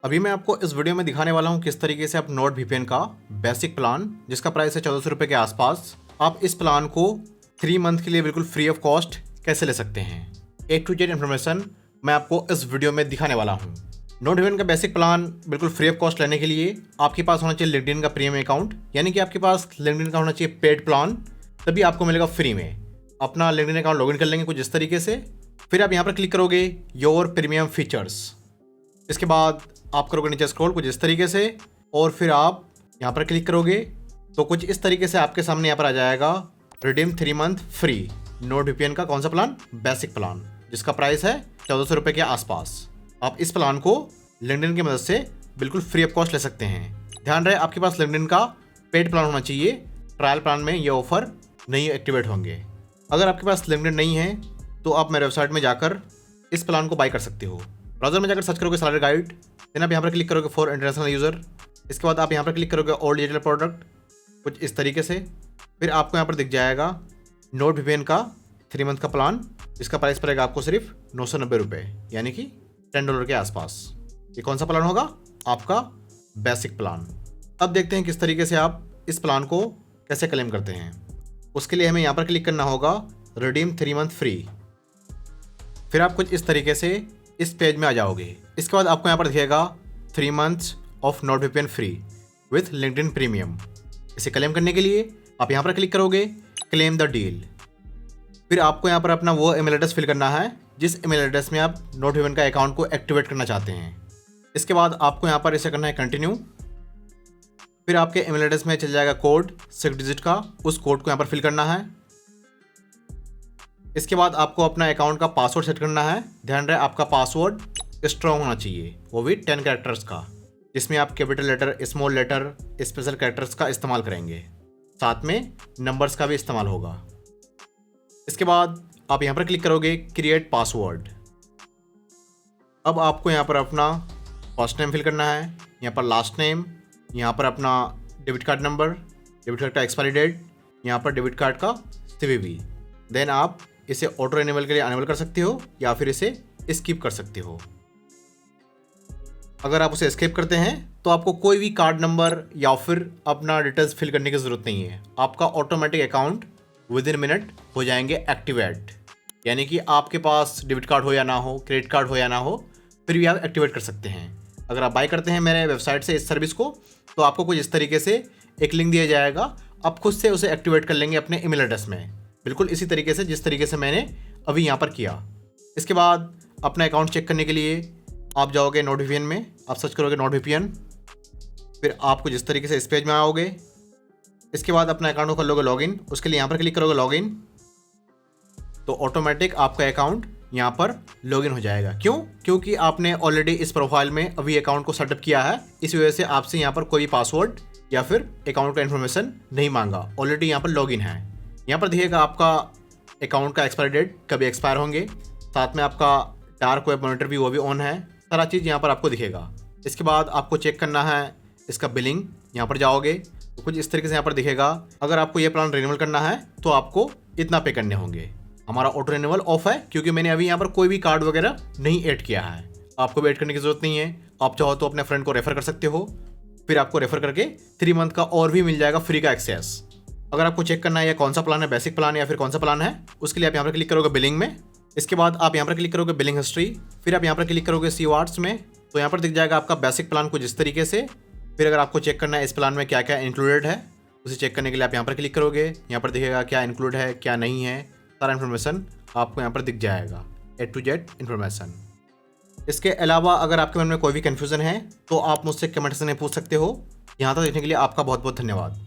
अभी मैं आपको इस वीडियो में दिखाने वाला हूँ किस तरीके से आप नॉर्ड वीपीएन का बेसिक प्लान, जिसका प्राइस है 1400 रुपये के आसपास, आप इस प्लान को 3 मंथ के लिए बिल्कुल फ्री ऑफ कॉस्ट कैसे ले सकते हैं। A to Z इन्फॉर्मेशन मैं आपको इस वीडियो में दिखाने वाला हूँ। नॉर्ड वीपीएन का बेसिक प्लान बिल्कुल फ्री ऑफ कॉस्ट लेने के लिए आपके पास होना चाहिए लिंक्डइन का प्रीमियम अकाउंट, यानी कि आपके पास लिंक्डइन का होना चाहिए पेड प्लान, तभी आपको मिलेगा फ्री में। अपना लिंक्डइन अकाउंट लॉगिन कर लेंगे कुछ इस तरीके से, फिर आप यहाँ पर क्लिक करोगे योर प्रीमियम फीचर्स। इसके बाद आप करोगे नीचे स्क्रॉल कुछ इस तरीके से, और फिर आप यहाँ पर क्लिक करोगे तो कुछ इस तरीके से आपके सामने यहाँ पर आ जाएगा redeem 3 month free Nord VPN का कौन सा प्लान, बेसिक प्लान, जिसका प्राइस है 1400 रुपये के आसपास। आप इस प्लान को लिंक्डइन की मदद से बिल्कुल फ्री ऑफ कॉस्ट ले सकते हैं। ध्यान रहे आपके पास लिंक्डइन का पेड प्लान होना चाहिए, ट्रायल प्लान में ये ऑफर नहीं एक्टिवेट होंगे। अगर आपके पास लिंक्डइन नहीं है तो आप मेरे वेबसाइट में जाकर इस प्लान को बाय कर सकते हो। ब्राउजर में जाकर सर्च करोगे सैलरी गाइड, देन आप यहाँ पर क्लिक करोगे फॉर इंटरनेशनल यूज़र। इसके बाद आप यहाँ पर क्लिक करोगे ऑल डिजिटल प्रोडक्ट कुछ इस तरीके से, फिर आपको यहाँ पर दिख जाएगा नॉर्ड वीपीएन का 3 मंथ का प्लान, जिसका प्राइस पड़ेगा आपको सिर्फ 990 रुपये, यानी कि $10 के आसपास। ये कौन सा प्लान होगा? आपका बेसिक प्लान। अब देखते हैं किस तरीके से आप इस प्लान को कैसे क्लेम करते हैं। उसके लिए हमें यहाँ पर क्लिक करना होगा रिडीम 3 मंथ फ्री। फिर आप कुछ इस तरीके से इस पेज में आ जाओगे। इसके बाद आपको यहाँ पर दिखेगा 3 months of Nord VPN free with LinkedIn premium. इसे क्लेम करने के लिए आप यहाँ पर क्लिक करोगे क्लेम द डील। फिर आपको यहाँ पर अपना वो ईमेल एड्रेस फिल करना है जिस ईमेल एड्रेस में आप नॉर्ड वीपीएन का अकाउंट को एक्टिवेट करना चाहते हैं। इसके बाद आपको यहाँ पर इसे करना है कंटिन्यू। फिर आपके ईमेल एड्रेस में चल जाएगा कोड 6 डिजिट का, उस कोड को यहाँ पर फिल करना है। इसके बाद आपको अपना अकाउंट का पासवर्ड सेट करना है। ध्यान रहे आपका पासवर्ड स्ट्रॉन्ग होना चाहिए, वो भी 10 कैरेक्टर्स का, जिसमें आप capital letter, small letter, special characters का इस्तेमाल करेंगे, साथ में नंबर्स का भी इस्तेमाल होगा। इसके बाद आप यहाँ पर क्लिक करोगे क्रिएट पासवर्ड। अब आपको यहाँ पर अपना फर्स्ट नेम फिल करना है, यहाँ पर लास्ट नेम, यहाँ पर अपना debit card number, debit card का एक्सपायरी डेट, यहाँ पर डेबिट कार्ड का CVV। देन आप इसे ऑटो रिन्यूअल के लिए अनेबल कर सकते हो या फिर इसे स्किप कर सकते हो। अगर आप उसे स्किप करते हैं तो आपको कोई भी कार्ड नंबर या फिर अपना डिटेल्स फिल करने की ज़रूरत नहीं है। आपका automatic account with in minute हो जाएंगे एक्टिवेट, यानी कि आपके पास डेबिट कार्ड हो या ना हो, क्रेडिट कार्ड हो या ना हो, फिर भी आप एक्टिवेट कर सकते हैं। अगर आप बाय करते हैं मेरे वेबसाइट से इस सर्विस को, तो आपको कुछ इस तरीके से एक लिंक दिया जाएगा, आप खुद से उसे एक्टिवेट कर लेंगे अपने ईमेल एड्रेस में, बिल्कुल इसी तरीके से जिस तरीके से मैंने अभी यहाँ पर किया। इसके बाद अपना अकाउंट चेक करने के लिए आप जाओगे नॉर्ड वीपीएन में, आप सर्च करोगे नॉर्ड वीपीएन, फिर आपको जिस तरीके से इस पेज में आओगे। इसके बाद अपना अकाउंट को कर लोगे लॉगिन। उसके लिए यहाँ पर क्लिक करोगे लॉगिन, तो ऑटोमेटिक आपका अकाउंट यहाँ पर लॉगिन हो जाएगा। क्यों? क्योंकि आपने ऑलरेडी इस प्रोफाइल में अभी अकाउंट को सेटअप किया है, इस वजह से आपसे यहाँ पर कोई पासवर्ड या फिर अकाउंट का इन्फॉर्मेशन नहीं मांगा, ऑलरेडी यहाँ पर लॉगिन है। यहाँ पर दिखेगा आपका अकाउंट का एक्सपायरी डेट, कभी एक्सपायर होंगे, साथ में आपका डार्क वेब मॉनिटर भी वो भी ऑन है, सारा चीज़ यहाँ पर आपको दिखेगा। इसके बाद आपको चेक करना है इसका बिलिंग। यहाँ पर जाओगे तो कुछ इस तरीके से यहाँ पर दिखेगा, अगर आपको ये प्लान रिन्यूअल करना है तो आपको इतना पे करने होंगे। हमारा ऑटो रिन्यूअल ऑफ है क्योंकि मैंने अभी यहाँ पर कोई भी कार्ड वगैरह नहीं ऐड किया है। आपको भी ऐड करने की जरूरत नहीं है। आप चाहो तो अपने फ्रेंड को रेफर कर सकते हो, फिर आपको रेफर करके 3 मंथ का और भी मिल जाएगा फ्री का एक्सेस। अगर आपको चेक करना है ये कौन सा प्लान है, बेसिक प्लान या फिर कौन सा प्लान है, उसके लिए आप यहाँ पर क्लिक करोगे बिलिंग में। इसके बाद आप यहाँ पर क्लिक करोगे बिलिंग हिस्ट्री, फिर आप यहाँ पर क्लिक करोगे सी वार्ड्स में, तो यहाँ पर दिख जाएगा आपका बेसिक प्लान कुछ इस तरीके से। फिर अगर आपको चेक करना है इस प्लान में क्या क्या इंक्लूडेड है, उसे चेक करने के लिए आप यहाँ पर क्लिक करोगे। यहाँ पर दिखेगा क्या इंक्लूड है क्या नहीं है, सारा इन्फॉर्मेशन आपको यहाँ पर दिख जाएगा, A to Z इन्फॉर्मेशन। इसके अलावा अगर आपके मन में कोई भी कन्फ्यूज़न है तो आप मुझसे कमेंट सेक्शन में पूछ सकते हो। यहाँ तक देखने के लिए आपका बहुत बहुत धन्यवाद।